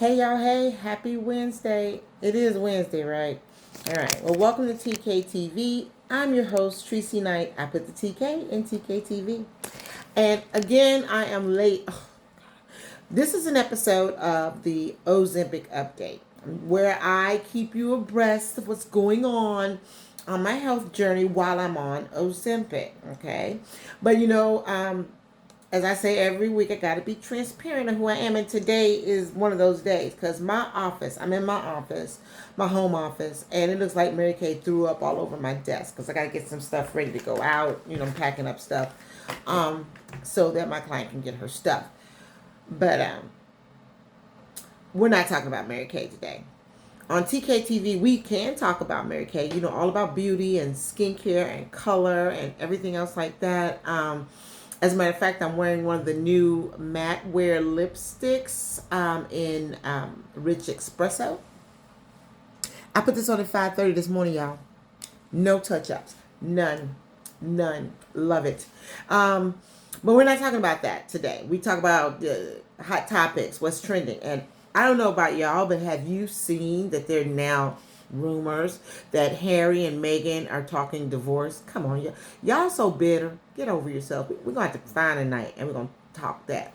Hey y'all, hey, happy Wednesday. It is Wednesday, right? All right. Well, welcome to TKTV. I'm your host, Tracy Knight. I put the TK in TKTV. And again, I am late. This is an episode of the Ozempic update where I keep you abreast of what's going on my health journey while I'm on Ozempic, okay? But as I say every week, I got to be transparent of who I am. And today is one of those days because I'm in my office, my home office, and it looks like Mary Kay threw up all over my desk because I got to get some stuff ready to go out. I'm packing up stuff so that my client can get her stuff. But we're not talking about Mary Kay today. On TKTV, we can talk about Mary Kay, all about beauty and skincare and color and everything else like that. As a matter of fact, I'm wearing one of the new matte wear lipsticks in Rich Espresso. I put this on at 5:30 this morning, y'all. No touch-ups. None. Love it. But we're not talking about that today. We talk about hot topics, what's trending. And I don't know about y'all, but have you seen that there are now rumors that Harry and Meghan are talking divorce? Come on, y'all so bitter. Get over yourself. We're going to have to find a night and we're going to talk that.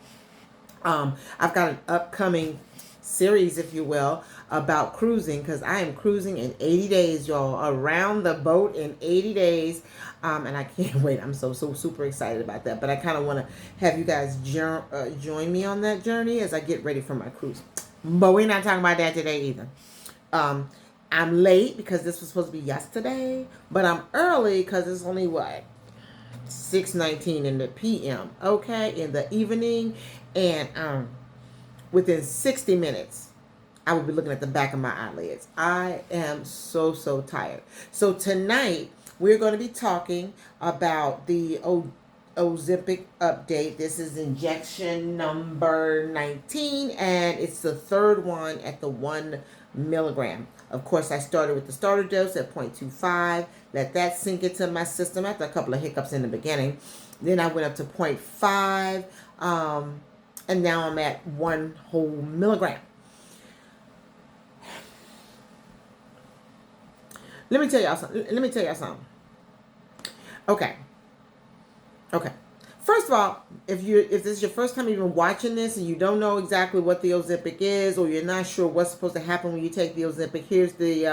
I've got an upcoming series, if you will, about cruising because I am cruising in 80 days, y'all. Around the boat in 80 days. And I can't wait. I'm so super excited about that. But I kind of want to have you guys join me on that journey as I get ready for my cruise. But we're not talking about that today either. I'm late because this was supposed to be yesterday, but I'm early because it's only 6:19 in the p.m. Okay, in the evening, and within 60 minutes, I will be looking at the back of my eyelids. I am so tired. So tonight we're going to be talking about the Ozempic update. This is injection number 19, and it's the third one at the 1 milligram. Of course, I started with the starter dose at 0.25. Let that sink into my system after a couple of hiccups in the beginning. Then I went up to 0.5, and now I'm at 1 whole milligram. Let me tell y'all something. Okay. First of all, if this is your first time even watching this and you don't know exactly what the Ozempic is, or you're not sure what's supposed to happen when you take the Ozempic, here's the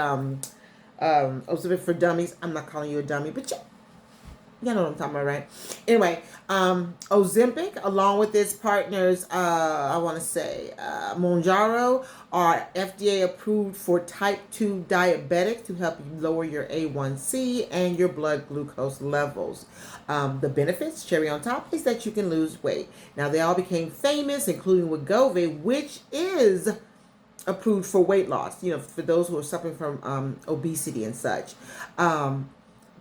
Ozempic for dummies. I'm not calling you a dummy, but you know what I'm talking about, right? Anyway, Ozempic, along with its partners, Mounjaro, are FDA approved for type 2 diabetics to help you lower your A1C and your blood glucose levels. The benefits, cherry on top, is that you can lose weight. Now, they all became famous, including Wegovy, which is approved for weight loss, for those who are suffering from obesity and such.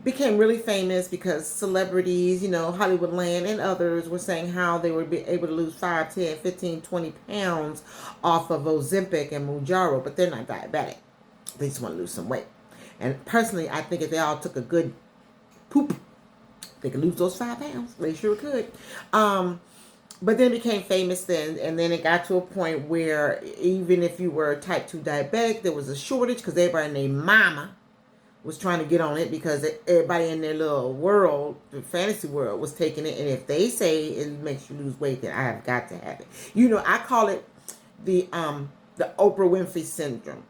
Became really famous because celebrities, Hollywoodland and others were saying how they would be able to lose 5, 10, 15, 20 pounds off of Ozempic and Mounjaro, but they're not diabetic. They just want to lose some weight. And personally, I think if they all took a good poop, they could lose those 5 pounds. They sure could. But then it became famous then, and then it got to a point where even if you were type 2 diabetic, there was a shortage because everybody named Mama was trying to get on it because everybody in their little world, the fantasy world, was taking it. And if they say it makes you lose weight, then I have got to have it. I call it the Oprah Winfrey syndrome.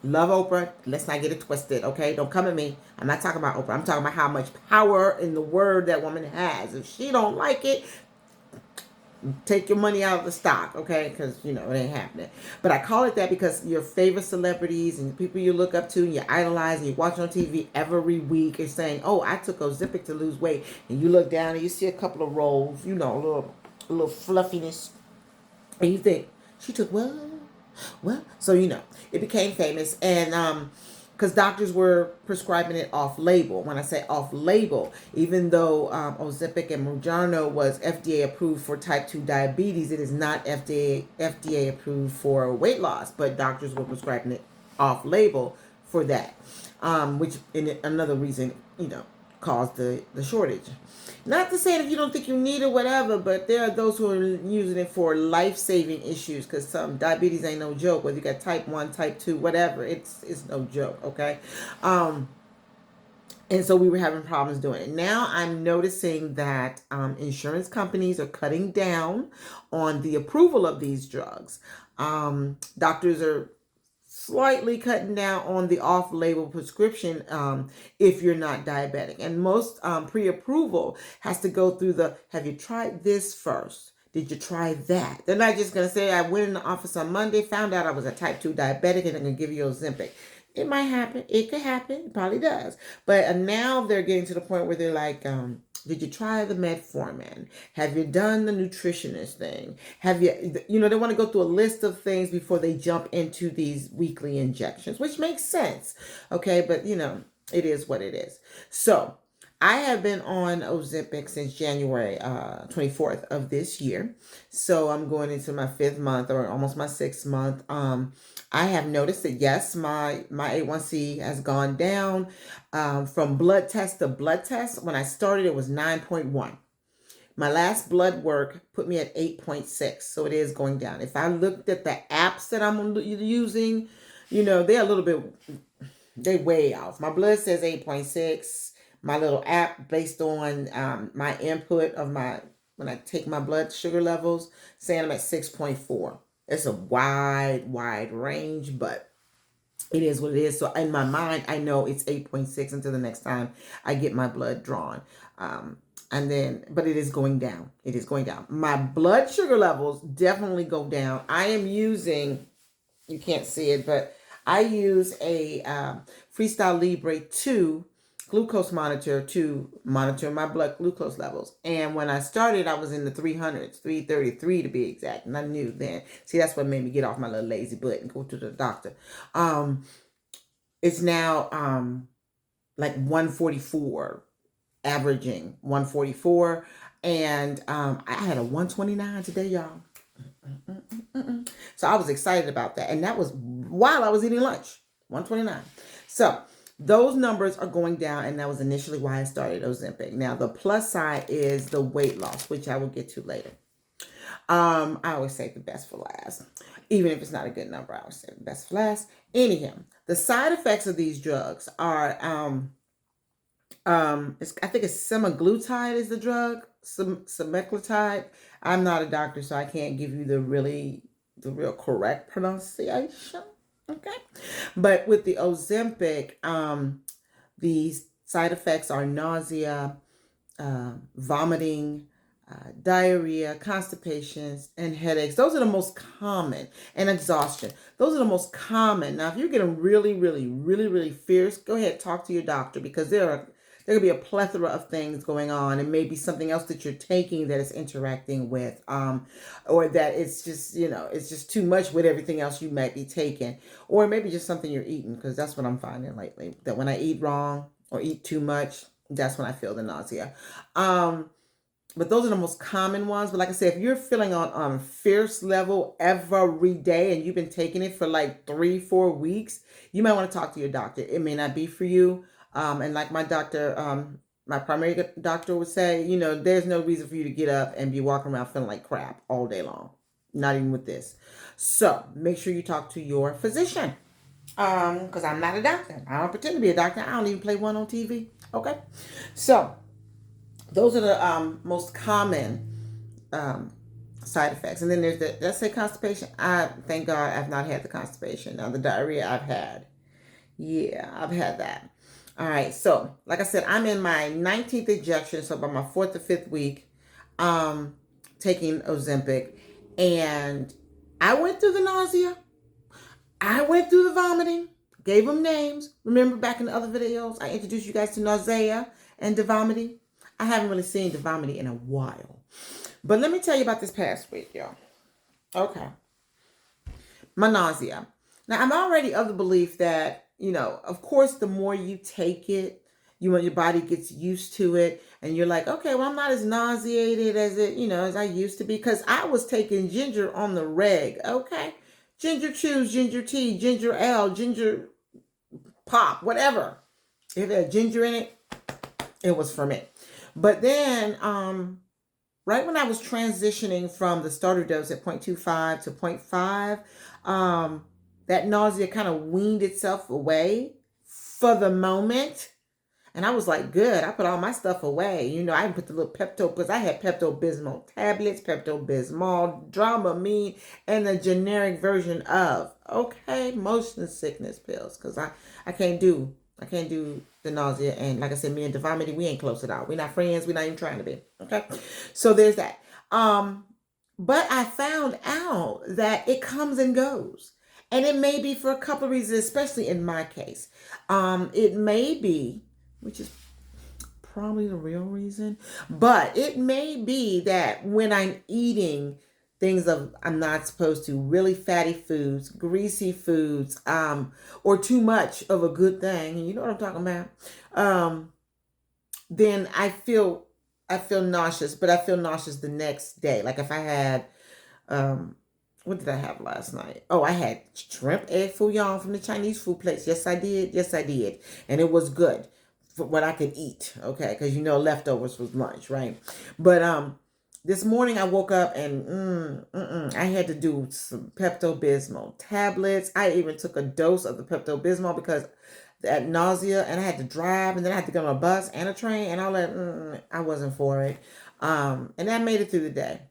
Love Oprah. Let's not get it twisted, okay? Don't come at me. I'm not talking about Oprah. I'm talking about how much power in the word that woman has. If she don't like it, take your money out of the stock, okay? Because, it ain't happening. But I call it that because your favorite celebrities and people you look up to and you idolize and you watch on TV every week are saying, oh, I took Ozempic to lose weight. And you look down and you see a couple of rolls, a little fluffiness. And you think, she took what? Well, so, it became famous. And, because doctors were prescribing it off-label. When I say off-label, even though Ozempic and Mounjaro was FDA approved for type 2 diabetes, it is not FDA approved for weight loss. But doctors were prescribing it off-label for that, which in another reason, caused the shortage. Not to say that you don't think you need it, whatever, but there are those who are using it for life-saving issues, because some diabetes ain't no joke. Whether you got type 1, type 2, whatever, it's no joke, okay? And so we were having problems doing it. Now I'm noticing that insurance companies are cutting down on the approval of these drugs. Doctors are slightly cutting down on the off-label prescription if you're not diabetic. And most pre-approval has to go through have you tried this first? Did you try that? They're not just going to say, I went in the office on Monday, found out I was a type 2 diabetic, and they're going to give you Ozempic. It might happen. It could happen. It probably does. But now they're getting to the point where they're like, did you try the metformin? Have you done the nutritionist thing? Have you, they want to go through a list of things before they jump into these weekly injections, which makes sense. Okay. But, it is what it is. So I have been on Ozempic since January 24th of this year. So I'm going into my 5th month, or almost my 6th month. I have noticed that, yes, my A1C has gone down from blood test to blood test. When I started, it was 9.1. My last blood work put me at 8.6. So it is going down. If I looked at the apps that I'm using, they're a little bit, they way off. My blood says 8.6. My little app, based on my input of when I take my blood sugar levels, saying I'm at 6.4. It's a wide range, but it is what it is. So in my mind, I know it's 8.6 until the next time I get my blood drawn. But it is going down. It is going down. My blood sugar levels definitely go down. I am using, you can't see it, but I use a Freestyle Libre 2 glucose monitor to monitor my blood glucose levels. And when I started, I was in the 300s, 333 to be exact. And I knew then. See, that's what made me get off my little lazy butt and go to the doctor. It's now like 144, averaging 144. And I had a 129 today, y'all. So I was excited about that. And that was while I was eating lunch, 129. So those numbers are going down, and that was initially why I started Ozempic. Now, the plus side is the weight loss, which I will get to later. I always say the best for last. Even if it's not a good number, I always say the best for last. Anyhow, the side effects of these drugs are, I think it's semaglutide is the drug, semaglutide. I'm not a doctor, so I can't give you the real correct pronunciation. Okay. But with the Ozempic, the side effects are nausea, vomiting, diarrhea, constipations, and headaches. Those are the most common, and exhaustion. Those are the most common. Now, if you're getting really fierce, go ahead, talk to your doctor, because there could be a plethora of things going on, and maybe something else that you're taking that is interacting with, or that it's just, it's just too much with everything else you might be taking, or maybe just something you're eating, because that's what I'm finding lately, that when I eat wrong or eat too much, that's when I feel the nausea. But those are the most common ones. But like I said, if you're feeling on fierce level every day and you've been taking it for like 3-4 weeks, you might want to talk to your doctor. It may not be for you. And like my doctor, my primary doctor would say, there's no reason for you to get up and be walking around feeling like crap all day long. Not even with this. So make sure you talk to your physician. Because I'm not a doctor. I don't pretend to be a doctor. I don't even play one on TV. Okay. So those are the most common side effects. And then there's let's say constipation. Thank God I've not had the constipation. Now the diarrhea I've had. Yeah, I've had that. All right, so like I said, I'm in my 19th injection, so by my 4th or 5th week, taking Ozempic, and I went through the nausea, I went through the vomiting, gave them names. Remember back in the other videos, I introduced you guys to nausea and the vomiting. I haven't really seen the vomiting in a while, but let me tell you about this past week, y'all. Okay, my nausea. Now I'm already of the belief that, of course, the more you take it, your body gets used to it, and you're like, okay, well, I'm not as nauseated as I used to be, because I was taking ginger on the reg. Okay, ginger chews, ginger tea, ginger ale, ginger pop, whatever. If it had ginger in it, It was for me. But then, right when I was transitioning from the starter dose at 0.25 to zero point 0.5, that nausea kind of weaned itself away for the moment. And I was like, good. I put all my stuff away. I put the little Pepto, because I had Pepto-Bismol tablets, Pepto-Bismol, Dramamine, and the generic version of, motion sickness pills. Because I can't do the nausea. And like I said, me and Devamity, we ain't close at all. We're not friends. We're not even trying to be. Okay. So there's that. But I found out that it comes and goes. And it may be for a couple of reasons, especially in my case. It may be, which is probably the real reason, but it may be that when I'm eating things I'm not supposed to, really fatty foods, greasy foods, or too much of a good thing, you know what I'm talking about, then I feel nauseous, but I feel nauseous the next day. Like if I had, what did I have last night? Oh, I had shrimp egg foo young from the Chinese food place. Yes, I did. Yes, I did. And it was good for what I could eat. Okay. Because leftovers was lunch, right? But this morning I woke up and I had to do some Pepto-Bismol tablets. I even took a dose of the Pepto-Bismol because that nausea, and I had to drive, and then I had to get on a bus and a train and all that. I wasn't for it. And that made it through the day.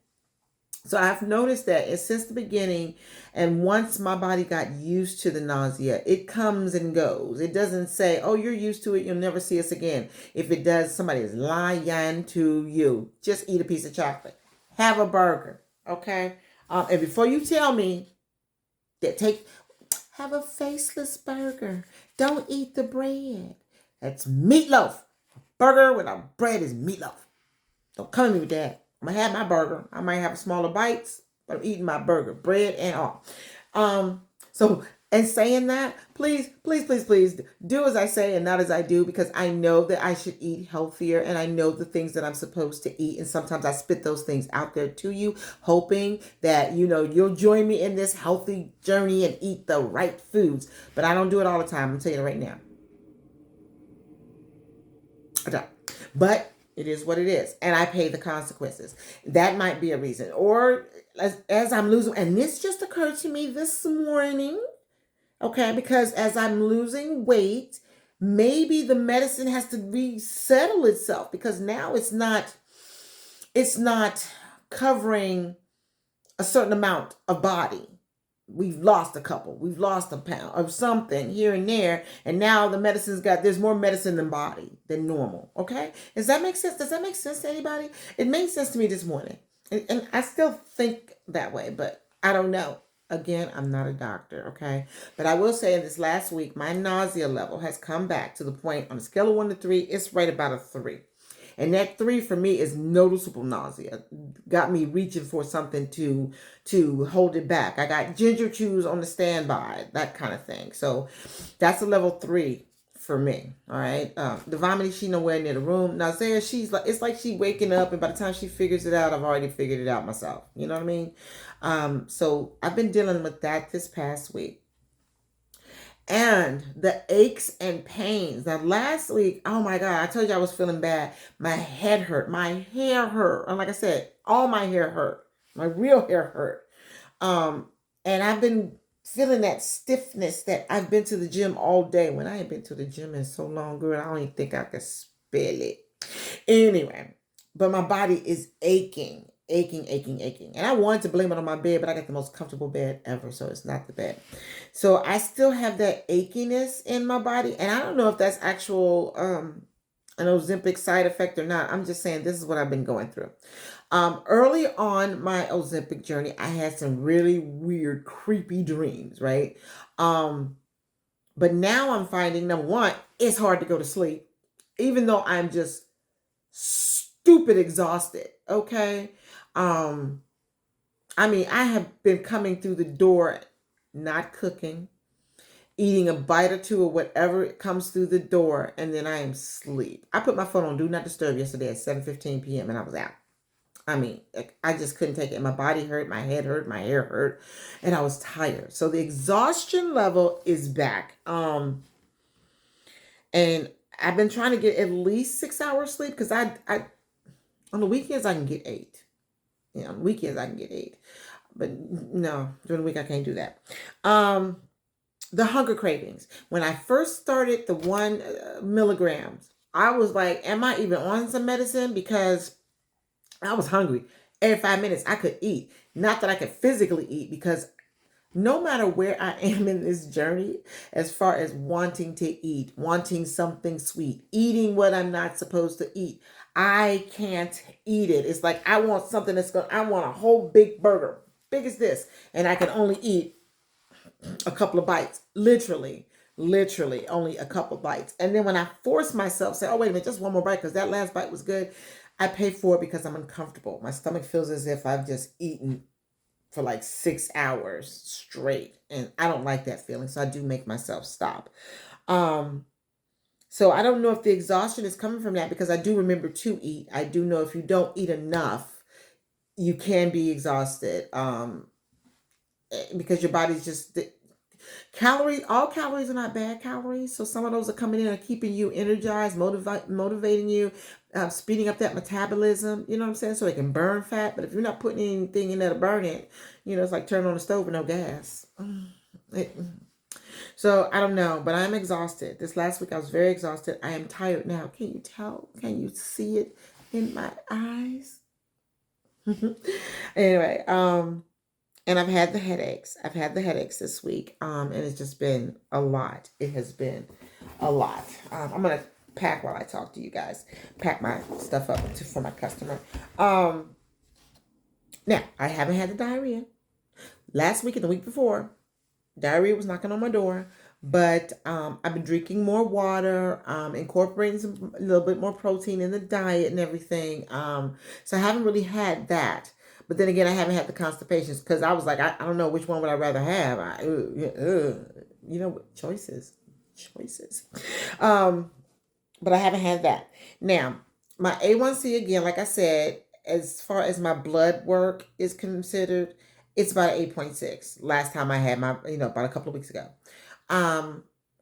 So I've noticed that since the beginning, and once my body got used to the nausea, it comes and goes. It doesn't say, oh, you're used to it, you'll never see us again. If it does, somebody is lying to you. Just eat a piece of chocolate. Have a burger, okay? And before you tell me that have a faceless burger. Don't eat the bread. That's meatloaf. Burger without bread is meatloaf. Don't come at me with that. I'm going to have my burger. I might have smaller bites, but I'm eating my burger, bread and all. So, and saying that, please, please, please, please do as I say and not as I do, because I know that I should eat healthier, and I know the things that I'm supposed to eat. And sometimes I spit those things out there to you, hoping that, you'll join me in this healthy journey and eat the right foods. But I don't do it all the time. I'm telling you right now. I don't. But it is what it is. And I pay the consequences. That might be a reason. Or as I'm losing, and this just occurred to me this morning, okay, because as I'm losing weight, maybe the medicine has to resettle itself, because now it's not covering a certain amount of body. We've lost a couple. We've lost a pound of something here and there. And now the there's more medicine than body than normal. Okay? Does that make sense? Does that make sense to anybody? It made sense to me this morning. And I still think that way, but I don't know. Again, I'm not a doctor, okay? But I will say in this last week, my nausea level has come back to the point on a scale of 1 to 3, it's right about a 3. And that 3 for me is noticeable nausea. Got me reaching for something to hold it back. I got ginger chews on the standby, that kind of thing. So that's a level 3 for me. All right. The vomiting, she nowhere near the room. Now Zaya, it's like she waking up, and by the time she figures it out, I've already figured it out myself. You know what I mean? So I've been dealing with that this past week. And the aches and pains. Now, last week, oh my God, I told you I was feeling bad. My head hurt. My hair hurt. And like I said, all my hair hurt. My real hair hurt. And I've been feeling that stiffness that I've been to the gym all day. When I ain't been to the gym in so long, girl, I don't even think I could spell it. Anyway, but my body is aching. And I wanted to blame it on my bed, but I got the most comfortable bed ever, so it's not the bed. So I still have that achiness in my body, and I don't know if that's actual an Ozempic side effect or not. I'm just saying this is what I've been going through. Early on my Ozempic journey, I had some really weird, creepy dreams, right? But now I'm finding, number one, it's hard to go to sleep, even though I'm just stupid exhausted, okay? I mean, I have been coming through the door, not cooking, eating a bite or two or whatever comes through the door, and then I am asleep. I put my phone on Do Not Disturb yesterday at 7:15 p.m. and I was out. I mean, I just couldn't take it. My body hurt, my head hurt, my hair hurt, and I was tired. So the exhaustion level is back. And I've been trying to get at least 6 hours sleep because I on the weekends I can get 8. Yeah, on the weekends I can get 8, but no, during the week I can't do that. Um, the hunger cravings. When I first started the 1 milligrams, I was like, "Am I even on some medicine?" Because I was hungry. Every 5 minutes I could eat. Not that I could physically eat, because no matter where I am in this journey, as far as wanting to eat, wanting something sweet, eating what I'm not supposed to eat, I can't eat it. It's like I want something I want a whole big burger, big as this, and I can only eat a couple of bites. Literally only a couple of bites. And then when I force myself, say, oh, wait a minute, just one more bite because that last bite was good, I pay for it because I'm uncomfortable. My stomach feels as if I've just eaten for like 6 hours straight. And I don't like that feeling. So I do make myself stop. Um, so I don't know if the exhaustion is coming from that, because I do remember to eat. I do know if you don't eat enough, you can be exhausted. Because your body's just calories. All calories are not bad calories. So some of those are coming in and keeping you energized, motivating you, speeding up that metabolism. You know what I'm saying? So it can burn fat. But if you're not putting anything in there to burn it, it's like turning on the stove with no gas. So I don't know, but I'm exhausted. This last week I was very exhausted. I am tired now. Can you tell? Can you see it in my eyes? Anyway, and I've had the headaches. I've had the headaches this week. And it's just been a lot. It has been a lot. I'm gonna pack while I talk to you guys. Pack my stuff up for my customer. Now I haven't had the diarrhea. Last week and the week before, diarrhea was knocking on my door. But I've been drinking more water, incorporating a little bit more protein in the diet and everything. So I haven't really had that. But then again, I haven't had the constipations, because I was like, I don't know, which one would I rather have. Choices. But I haven't had that. Now, my A1C, again, like I said, as far as my blood work is considered, it's about 8.6. Last time I had my, about a couple of weeks ago.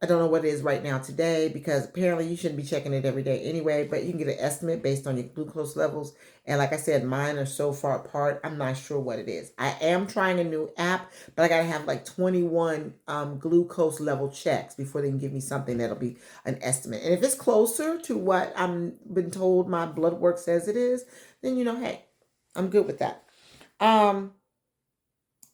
I don't know what it is right now today, because apparently you shouldn't be checking it every day anyway, but you can get an estimate based on your glucose levels. And like I said, mine are so far apart, I'm not sure what it is. I am trying a new app, but I got to have like 21 glucose level checks before they can give me something that'll be an estimate. And if it's closer to what I'm been told my blood work says it is, then, hey, I'm good with that.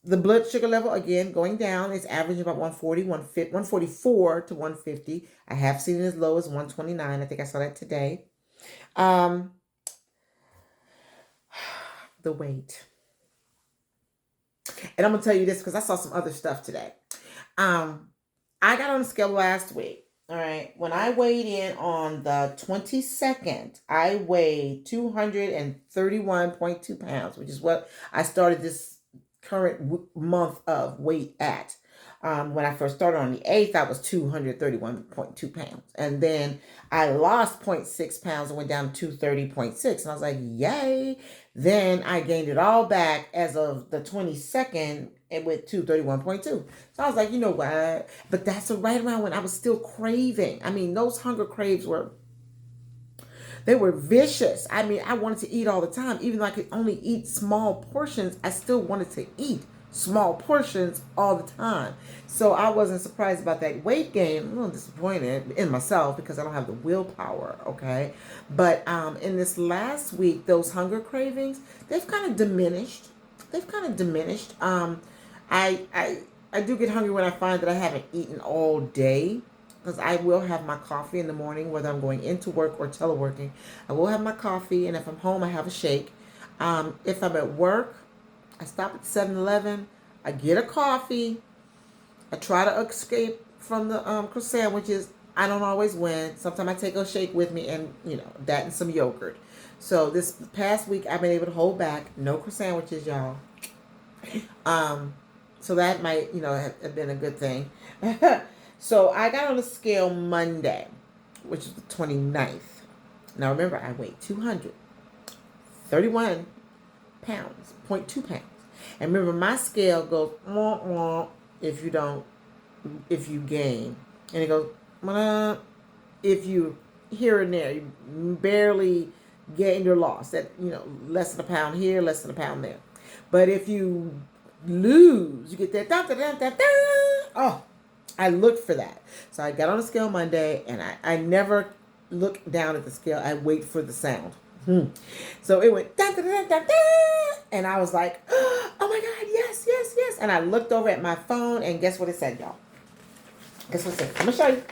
The blood sugar level, again, going down. It's averaging about 140, 144 to 150. I have seen it as low as 129. I think I saw that today. The weight. And I'm going to tell you this because I saw some other stuff today. I got on the scale last week. All right. When I weighed in on the 22nd, I weighed 231.2 pounds, which is what I started this current month of weight at. When I first started on the 8th, I was 231.2 pounds. And then I lost 0.6 pounds and went down to 230.6. And I was like, yay. Then I gained it all back as of the 22nd and went to 231.2. So I was like, you know what? But that's right around when I was still craving. I mean, those hunger craves were vicious. I mean, I wanted to eat all the time. Even though I could only eat small portions, I still wanted to eat small portions all the time. So I wasn't surprised about that weight gain. I'm a little disappointed in myself because I don't have the willpower, okay? But in this last week, those hunger cravings, they've kind of diminished. I do get hungry when I find that I haven't eaten all day, because I will have my coffee in the morning, whether I'm going into work or teleworking. I will have my coffee, and if I'm home, I have a shake. If I'm at work, I stop at 7-Eleven. I get a coffee. I try to escape from the croissant sandwiches. I don't always win. Sometimes I take a shake with me, and that and some yogurt. So this past week, I've been able to hold back. No croissant sandwiches, y'all. So that might have been a good thing. So I got on the scale Monday, which is the 29th. Now remember, I weighed 231 pounds, 0.2 pounds. And remember, my scale goes wah, wah, if you gain. And it goes wah, if you here and there. You barely gained or lost. That, less than a pound here, less than a pound there. But if you lose, you get that da da da da da. Oh, I looked for that. So I got on the scale Monday, and I never look down at the scale. I wait for the sound. So it went da da da da da, and I was like, oh my God, yes, yes, yes. And I looked over at my phone, and guess what it said, y'all? Guess what it said? I'm gonna show you.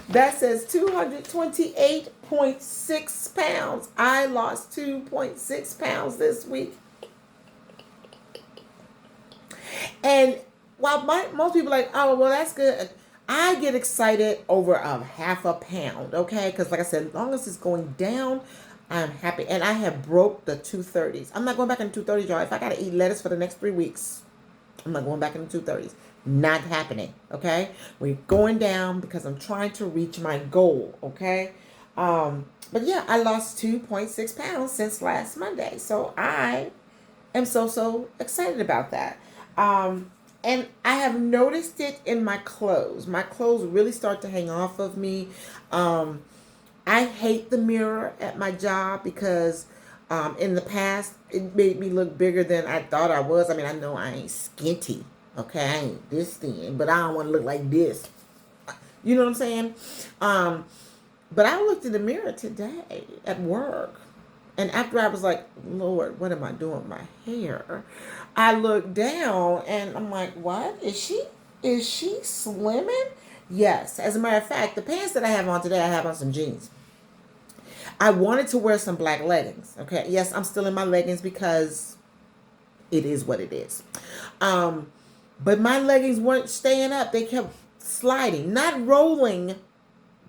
That says 228.6 pounds. I lost 2.6 pounds this week. And while most people are like, oh, well, that's good. I get excited over a half a pound, okay? Because like I said, as long as it's going down, I'm happy. And I have broke the 230s. I'm not going back in the 230s, y'all. If I got to eat lettuce for the next 3 weeks, I'm not going back in the 230s. Not happening, okay? We're going down because I'm trying to reach my goal, okay? But yeah, I lost 2.6 pounds since last Monday. So I am so excited about that. And I have noticed it in my clothes. My clothes really start to hang off of me. I hate the mirror at my job because in the past, it made me look bigger than I thought I was. I mean, I know I ain't skinty. Okay, I ain't this thin, but I don't want to look like this. You know what I'm saying? But I looked in the mirror today at work. And after I was like, Lord, what am I doing with my hair? I looked down and I'm like, what? Is she slimming? Yes. As a matter of fact, the pants that I have on today, I have on some jeans. I wanted to wear some black leggings. Okay. Yes, I'm still in my leggings because it is what it is. But my leggings weren't staying up. They kept sliding, not rolling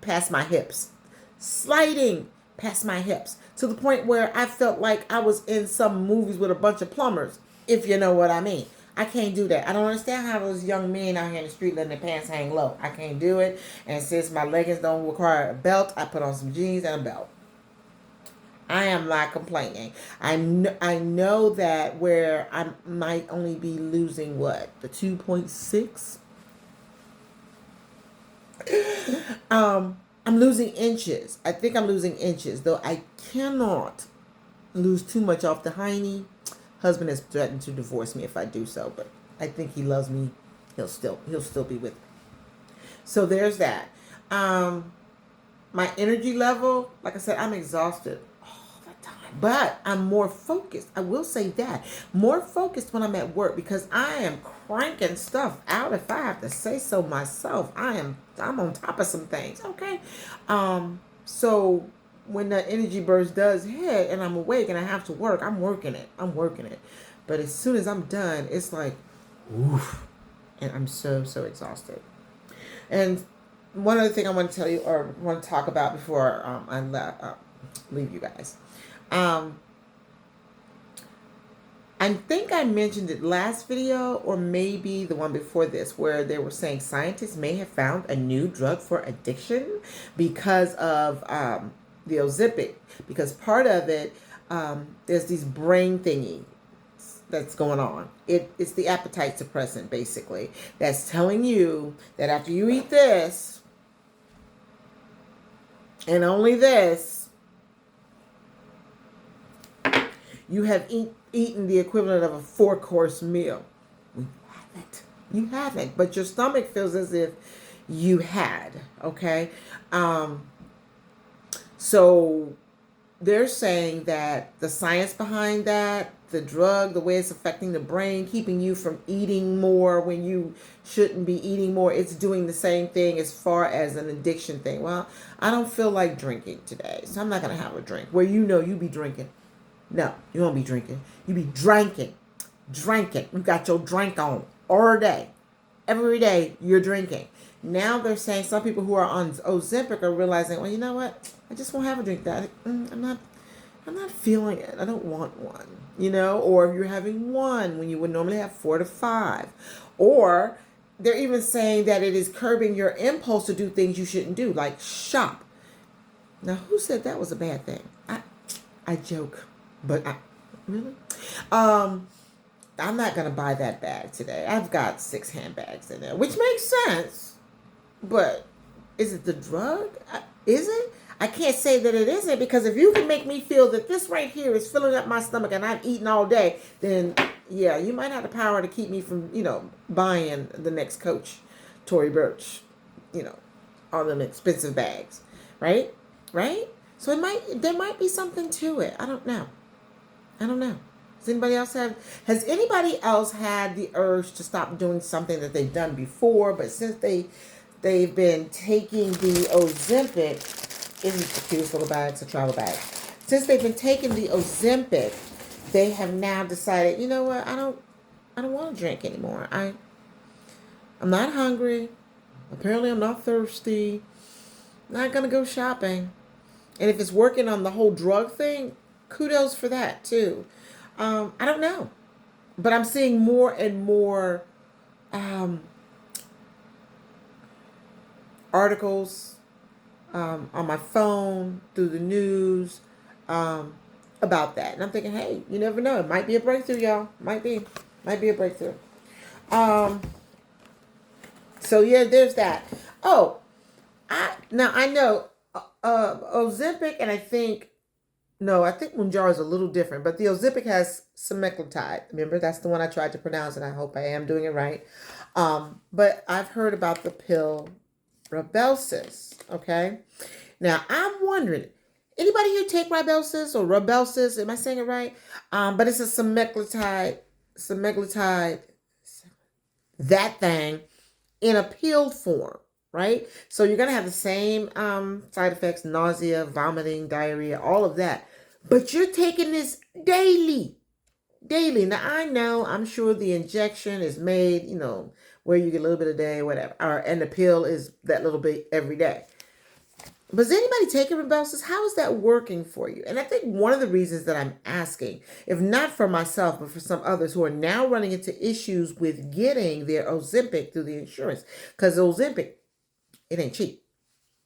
past my hips, sliding past my hips to the point where I felt like I was in some movies with a bunch of plumbers, if you know what I mean. I can't do that. I don't understand how those young men out here in the street letting their pants hang low. I can't do it. And since my leggings don't require a belt, I put on some jeans and a belt. I am not complaining. I know that where I might only be losing the 2.6. I'm losing inches. I think I'm losing inches, though I cannot lose too much off the hiney. Husband has threatened to divorce me if I do so, but I think he loves me. He'll still be with me. So there's that. My energy level, like I said, I'm exhausted. But I'm more focused. I will say that. More focused when I'm at work because I am cranking stuff out, if I have to say so myself. I'm on top of some things, okay? So when that energy burst does hit and I'm awake and I have to work, I'm working it. But as soon as I'm done, it's like, oof. And I'm so exhausted. And one other thing I want to tell you or want to talk about before I leave you guys. I think I mentioned it last video or maybe the one before this where they were saying scientists may have found a new drug for addiction because of the Ozempic. Because part of it, there's these brain thingy that's going on. It's the appetite suppressant basically that's telling you that after you eat this and only this, you have eaten the equivalent of a 4-course meal. You haven't, but your stomach feels as if you had, okay? So they're saying that the science behind that, the drug, the way it's affecting the brain, keeping you from eating more when you shouldn't be eating more, it's doing the same thing as far as an addiction thing. Well, I don't feel like drinking today, so I'm not going to have a drink. Where you be drinking. No, you won't be drinking. You be drinking. You got your drink on all day. Every day you're drinking. Now they're saying some people who are on Ozempic are realizing, well, you know what? I just won't have a drink. I'm not feeling it. I don't want one. Or if you're having one when you would normally have 4 to 5. Or they're even saying that it is curbing your impulse to do things you shouldn't do, like shop. Now, who said that was a bad thing? I joke. But really? I'm not going to buy that bag today. I've got 6 handbags in there, which makes sense. But is it the drug? Is it? I can't say that it isn't, because if you can make me feel that this right here is filling up my stomach and I've eaten all day, then yeah, you might have the power to keep me from, buying the next Coach Tory Burch, you know, all them expensive bags, right? Right? So there might be something to it. I don't know. I don't know. Has anybody else had the urge to stop doing something that they've done before, but since they've been taking the Ozempic, isn't the cutest little bag? It's a travel bag. Since they've been taking the Ozempic, they have now decided, you know what, I don't want to drink anymore. I'm not hungry. Apparently I'm not thirsty. Not gonna go shopping. And if it's working on the whole drug thing, kudos for that too. I don't know. But I'm seeing more and more articles on my phone, through the news, about that. And I'm thinking, hey, you never know. It might be a breakthrough, y'all. Might be a breakthrough. So yeah, there's that. Oh, I know Ozempic, and I think Mounjaro is a little different, but the Ozempic has semaglutide. Remember, that's the one I tried to pronounce, and I hope I am doing it right. But I've heard about the pill Rybelsus. Okay, now I'm wondering, anybody here take Rybelsus or Rybelsus? Am I saying it right? But it's a semaglutide, that thing in a pill form, right? So you're gonna have the same side effects: nausea, vomiting, diarrhea, all of that. But you're taking this daily. Daily. Now I know, I'm sure the injection is made, where you get a little bit a day, whatever. And the pill is that little bit every day. But is anybody taking Rybelsus? How is that working for you? And I think one of the reasons that I'm asking, if not for myself, but for some others who are now running into issues with getting their Ozempic through the insurance, because Ozempic, it ain't cheap.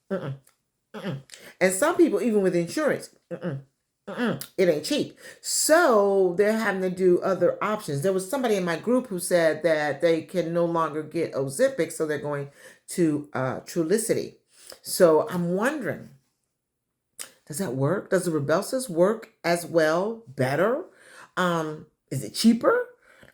And some people, even with insurance, it ain't cheap. So they're having to do other options. There was somebody in my group who said that they can no longer get Ozempic, so they're going to Trulicity. So I'm wondering, does that work? Does the Rybelsus work as well, better? Is it cheaper?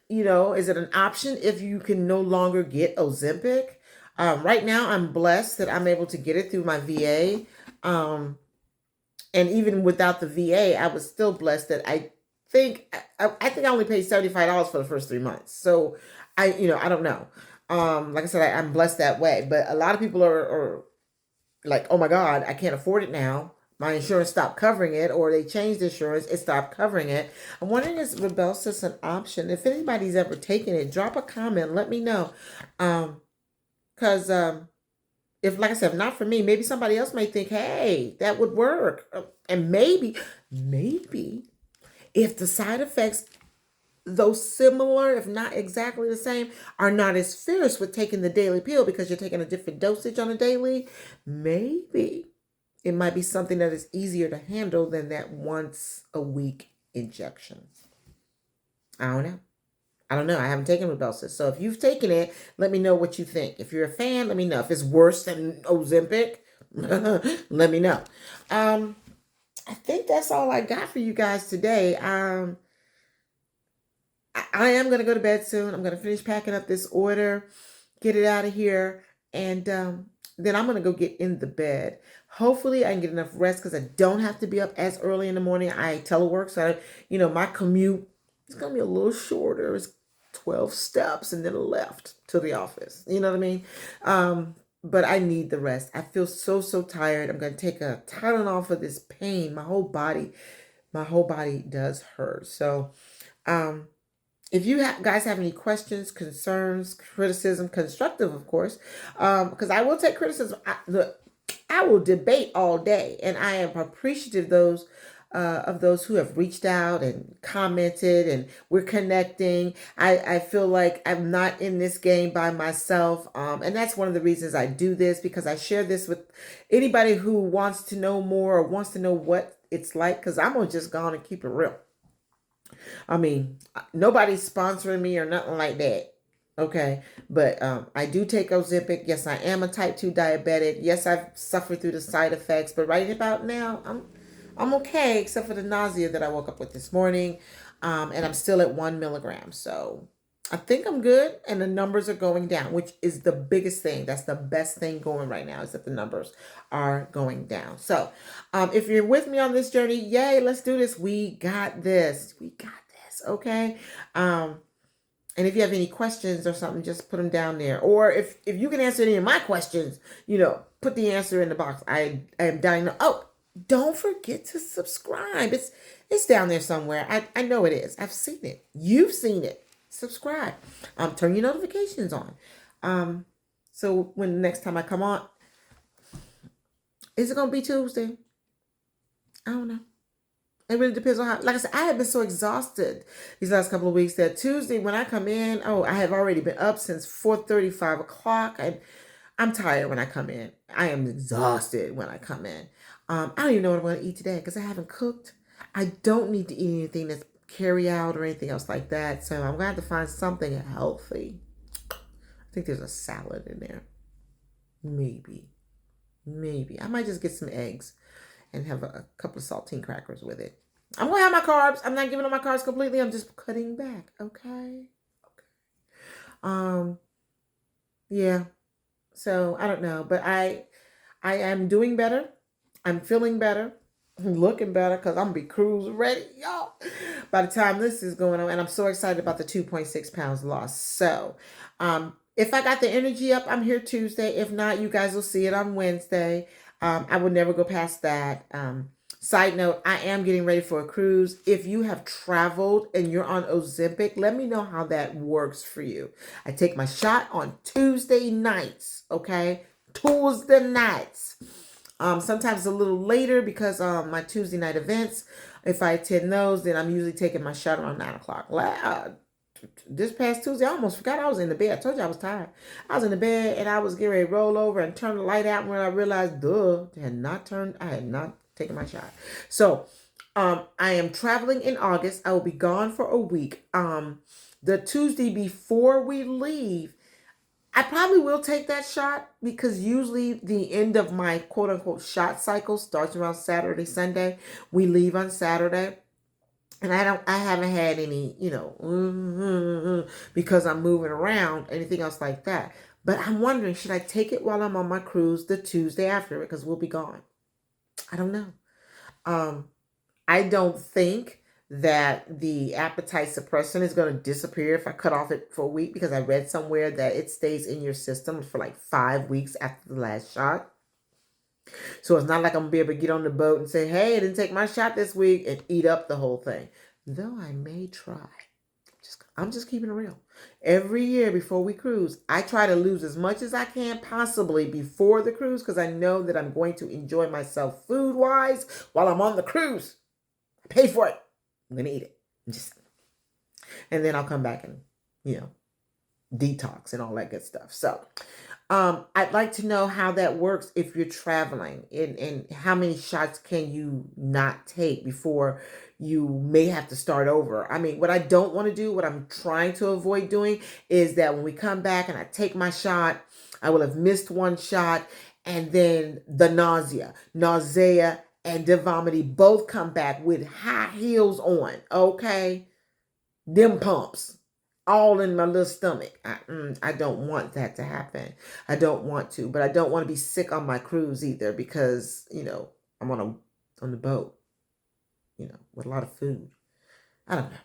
Is it an option if you can no longer get Ozempic? Right now, I'm blessed that I'm able to get it through my VA. And even without the VA, I was still blessed that I think I only paid $75 for the first 3 months. So I don't know. Like I said, I'm blessed that way. But a lot of people are like, oh my God, I can't afford it now. My insurance stopped covering it, or they changed insurance, it stopped covering it. I'm wondering, is Rybelsus an option? If anybody's ever taken it, drop a comment, let me know. Because if, like I said, if not for me, maybe somebody else may think, hey, that would work. And maybe, if the side effects, though similar, if not exactly the same, are not as fierce with taking the daily pill, because you're taking a different dosage on a daily, maybe it might be something that is easier to handle than that once a week injection. I don't know. I haven't taken Rybelsus. So if you've taken it, let me know what you think. If you're a fan, let me know. If it's worse than Ozempic, let me know. I think that's all I got for you guys today. I am going to go to bed soon. I'm going to finish packing up this order, get it out of here, and then I'm going to go get in the bed. Hopefully I can get enough rest, because I don't have to be up as early in the morning. I telework, so my commute is going to be a little shorter. It's 12 steps and then a left to the office. You know what I mean? But I need the rest. I feel so tired. I'm going to take a Tylenol for this pain. My whole body does hurt. So, if you guys have any questions, concerns, criticism, constructive, of course, because I will take criticism. I will debate all day, and I am appreciative of those who have reached out and commented, and we're connecting. I feel like I'm not in this game by myself, and that's one of the reasons I do this, because I share this with anybody who wants to know more or wants to know what it's like, because I'm gonna just go on and keep it real. I mean, nobody's sponsoring me or nothing like that. Okay, but I do take Ozempic. Yes, I am a type 2 diabetic. Yes, I've suffered through the side effects, but right about now, I'm okay, except for the nausea that I woke up with this morning, and I'm still at 1 milligram. So I think I'm good, and the numbers are going down, which is the biggest thing. That's the best thing going right now is that the numbers are going down. So if you're with me on this journey, yay, let's do this. We got this. We got this. Okay. And if you have any questions or something, just put them down there. Or if you can answer any of my questions, put the answer in the box. I am dying to. Oh, don't forget to subscribe. It's down there somewhere. I know it is. I've seen it. You've seen it. Subscribe. Turn your notifications on. So when the next time I come on, is it gonna be Tuesday? I don't know. It really depends on how, like I said, I have been so exhausted these last couple of weeks that Tuesday when I come in, I have already been up since 4:30, 5 o'clock. I'm tired when I come in. I am exhausted when I come in. I don't even know what I'm going to eat today because I haven't cooked. I don't need to eat anything that's carry out or anything else like that. So I'm going to have to find something healthy. I think there's a salad in there. Maybe. I might just get some eggs and have a couple of saltine crackers with it. I'm going to have my carbs. I'm not giving up my carbs completely. I'm just cutting back. Okay. Yeah. So I don't know, but I am doing better. I'm feeling better. I'm looking better because I'm going to be cruise ready, y'all, by the time this is going on. And I'm so excited about the 2.6 pounds lost. So, if I got the energy up, I'm here Tuesday. If not, you guys will see it on Wednesday. I will never go past that. Side note, I am getting ready for a cruise. If you have traveled and you're on Ozempic, let me know how that works for you. I take my shot on Tuesday nights, okay? Tuesday nights. Sometimes a little later because my Tuesday night events, if I attend those, then I'm usually taking my shot around 9 o'clock. This past Tuesday, I almost forgot I was in the bed. I told you I was tired. I was in the bed and I was getting ready to roll over and turn the light out when I realized, I had not taken my shot. So, I am traveling in August. I will be gone for a week. The Tuesday before we leave, I probably will take that shot because usually the end of my quote unquote shot cycle starts around Saturday, Sunday. We leave on Saturday. And I haven't had any, because I'm moving around, anything else like that. But I'm wondering, should I take it while I'm on my cruise the Tuesday after it? Because we'll be gone. I don't know. I don't think that the appetite suppressant is going to disappear if I cut off it for a week because I read somewhere that it stays in your system for like 5 weeks after the last shot. So it's not like I'm going to be able to get on the boat and say, hey, I didn't take my shot this week and eat up the whole thing. Though I may try. I'm just keeping it real. Every year before we cruise, I try to lose as much as I can possibly before the cruise because I know that I'm going to enjoy myself food-wise while I'm on the cruise. I paid for it. I'm going to eat it. And then I'll come back and, detox and all that good stuff. So, I'd like to know how that works if you're traveling and how many shots can you not take before you may have to start over. I mean, what I don't want to do, what I'm trying to avoid doing is that when we come back and I take my shot, I will have missed one shot and then the nausea and the vomiting both come back with high heels on. Okay. Them pumps. All in my little stomach. I don't want that to happen. I don't want to, but I don't want to be sick on my cruise either because, I'm on the boat, with a lot of food. I don't know.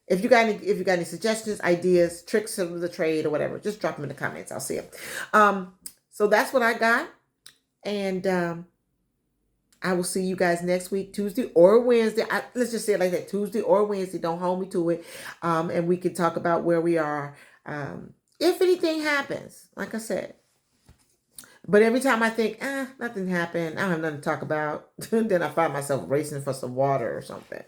If you got any suggestions, ideas, tricks of the trade or whatever, just drop them in the comments. I'll see them. So that's what I got. And, I will see you guys next week, Tuesday or Wednesday. Let's just say it like that, Tuesday or Wednesday. Don't hold me to it. And we can talk about where we are. If anything happens, like I said. But every time I think, nothing happened, I don't have nothing to talk about, then I find myself racing for some water or something.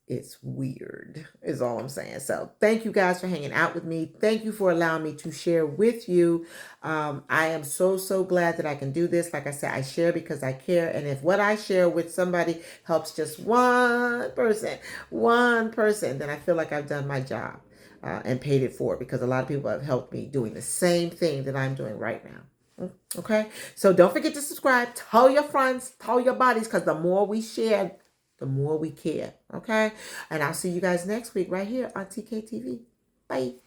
It's weird, is all I'm saying. So thank you guys for hanging out with me. Thank you for allowing me to share with you. I am so glad that I can do this. Like I said, I share because I care. And if what I share with somebody helps just one person, then I feel like I've done my job. and paid it forward, because a lot of people have helped me doing the same thing that I'm doing right now. Okay, so don't forget to subscribe. Tell your friends, tell your buddies, because the more we share, the more we care. Okay, and I'll see you guys next week right here on TKTV. Bye.